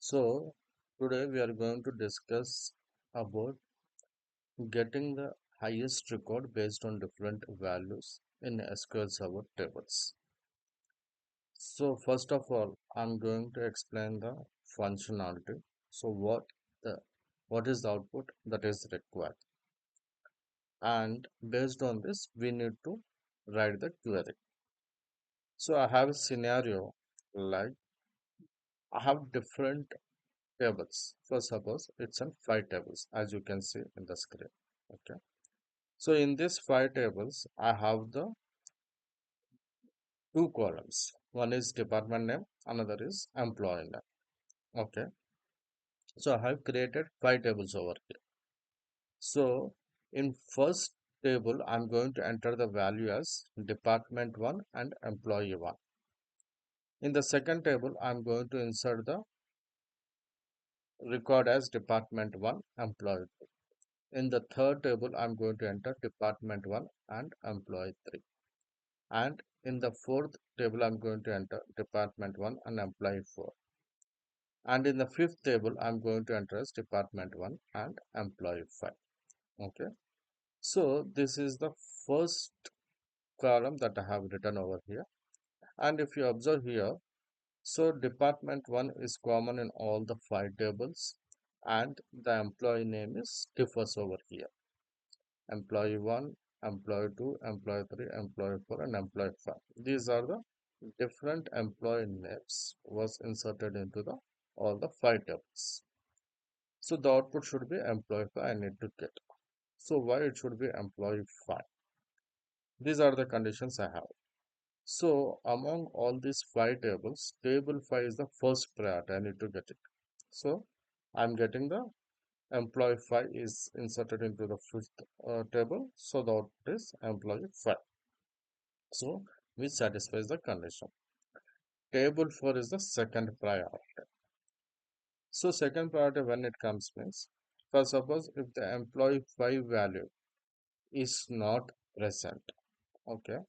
So today we are going to discuss about getting the highest record based on different values in SQL Server tables. So first of all, I'm going to explain the functionality. So the what is the output that is required, and based on this we need to write the query. So I have a scenario like I have different tables. For suppose it's in five tables as you can see in the screen. Okay. So in these five tables, I have the two columns. One is department name, another is employee name. Okay. So I have created five tables over here. So in first table, I'm going to enter the value as department one and employee one. In the second table, I'm going to insert the record as department one, employee two. In the third table, I'm going to enter department one and employee three. And in the fourth table, I'm going to enter department 1 and employee 4. And in the fifth table, I'm going to enter as department 1 and employee 5. Okay. So this is the first column that I have written over here. And if you observe here, so department 1 is common in all the five tables and the employee name is differs over here. Employee 1, employee 2, employee 3, employee 4 and employee 5. These are the different employee names was inserted into the all the five tables. So the output should be employee 5 I need to get. So why it should be employee 5? These are the conditions I have. So among all these five tables, table 5 is the first priority. I need to get it. So I'm getting the employee 5 is inserted into the fifth table. So the output is employee 5. So which satisfies the condition. Table 4 is the second priority. So second priority when it comes means, for suppose if the employee 5 value is not present, okay,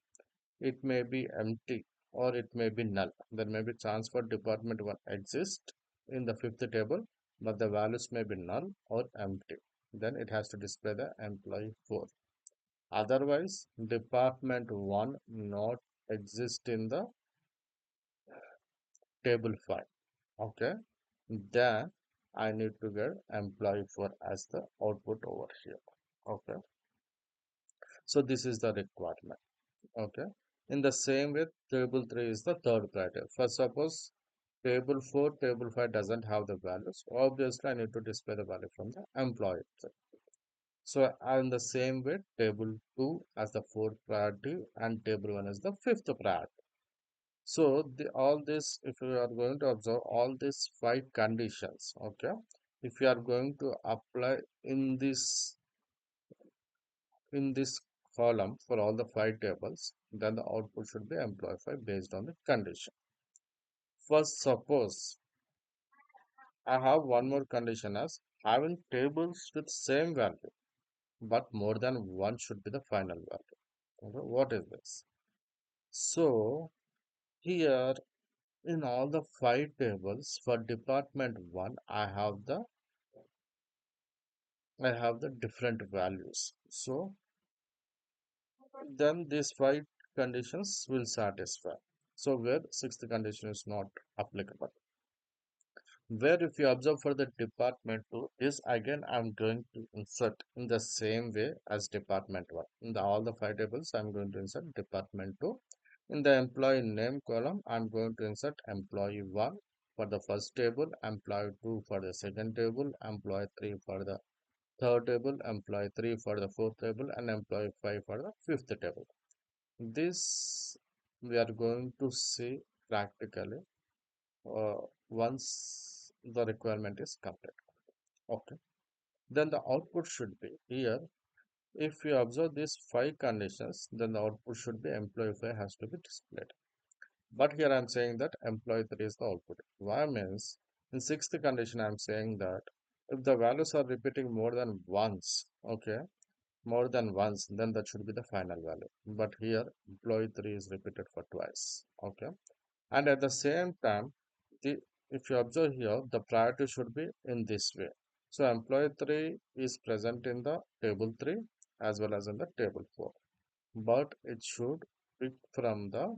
it may be empty or it may be null. There may be chance for department 1 exist in the fifth table, but the values may be null or empty. Then it has to display the employee 4. Otherwise, department 1 not exist in the table 5. Okay, then I need to get employee 4 as the output over here. Okay, so this is the requirement. Okay, in the same way, table 3 is the third criteria. For suppose table 4, table 5 doesn't have the values, obviously I need to display the value from the employee. So in the same way, table 2 as the fourth priority and table 1 as the fifth priority. So all this, if you are going to observe all these five conditions, okay, if you are going to apply in this column for all the five tables, then the output should be employee 5 based on the condition. First, suppose I have one more condition as having tables with same value, but more than one should be the final value. Okay, what is this? So here in all the five tables for department 1, I have the different values. So then these five conditions will satisfy. So where sixth condition is not applicable. Where if you observe for the department 2 is again I'm going to insert in the same way as department 1. In all the five tables I'm going to insert department 2. In the employee name column I'm going to insert employee 1 for the first table, employee 2 for the second table, employee 3 for the third table, employee 3 for the fourth table, and employee 5 for the fifth table. This we are going to see practically uh, once the requirement is complete. Okay. Then the output should be here. If you observe these five conditions, then the output should be employee 5 has to be displayed. But here I'm saying that employee 3 is the output. Why means in sixth condition I'm saying that if the values are repeating more than once, okay, more than once, then that should be the final value. But here employee 3 is repeated for twice. Okay. And at the same time, the if you observe here, the priority should be in this way. So employee 3 is present in the table 3 as well as in the table 4. But it should pick from the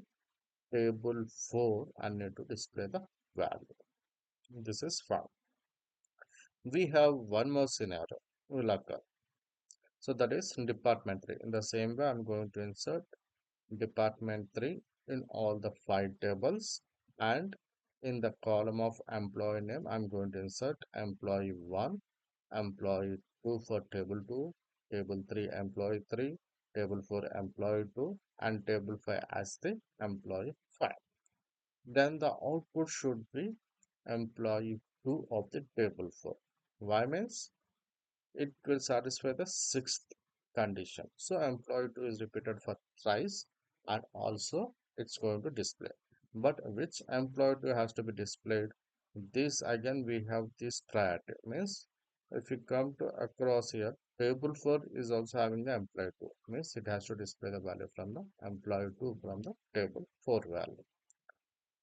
table 4 and need to display the value. This is fine. We have one more scenario will occur. So that is department 3. In the same way, I'm going to insert department 3 in all the 5 tables, and in the column of employee name I'm going to insert employee 1, employee 2 for table 2, table 3 employee 3, table 4 employee 2, and table 5 as the employee 5. Then the output should be employee 2 of the table 4. Why means it will satisfy the sixth condition. So employee 2 is repeated for thrice, and also it's going to display. But which employee 2 has to be displayed? This again we have this priority. Means if you come to across here, table 4 is also having the employee 2. Means it has to display the value from the employee 2 from the table 4 value.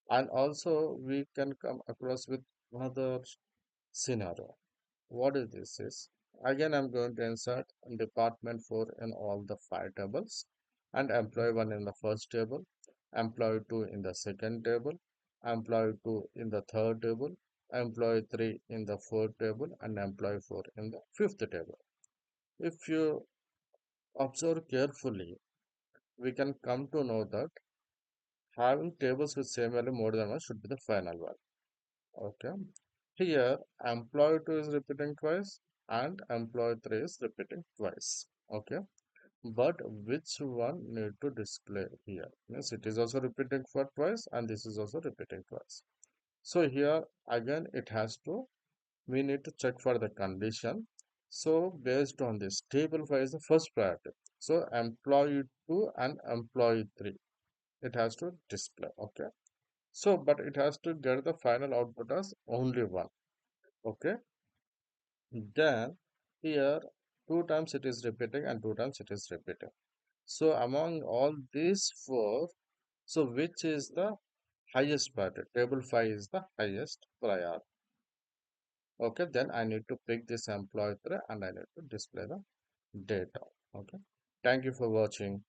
And also we can come across with another scenario. What is this is? Again, I'm going to insert department 4 in all the 5 tables, and employee 1 in the first table, employee 2 in the second table, employee 2 in the third table, employee 3 in the fourth table, and employee 4 in the fifth table. If you observe carefully, we can come to know that having tables with same value more than one should be the final value. Okay. Here, employee 2 is repeating twice and employee 3 is repeating twice. Okay. But which one need to display here? Means it is also repeating for twice and this is also repeating twice. So here again it has to, we need to check for the condition. So based on this, table 5 is the first priority. So employee 2 and employee 3, it has to display. Okay. So, but it has to get the final output as only one. Okay. Then here 2 times it is repeating and 2 times it is repeating. So among all these four, so which is the highest priority? Table 5 is the highest priority. Okay, then I need to pick this employee 3 and I need to display the data. Okay. Thank you for watching.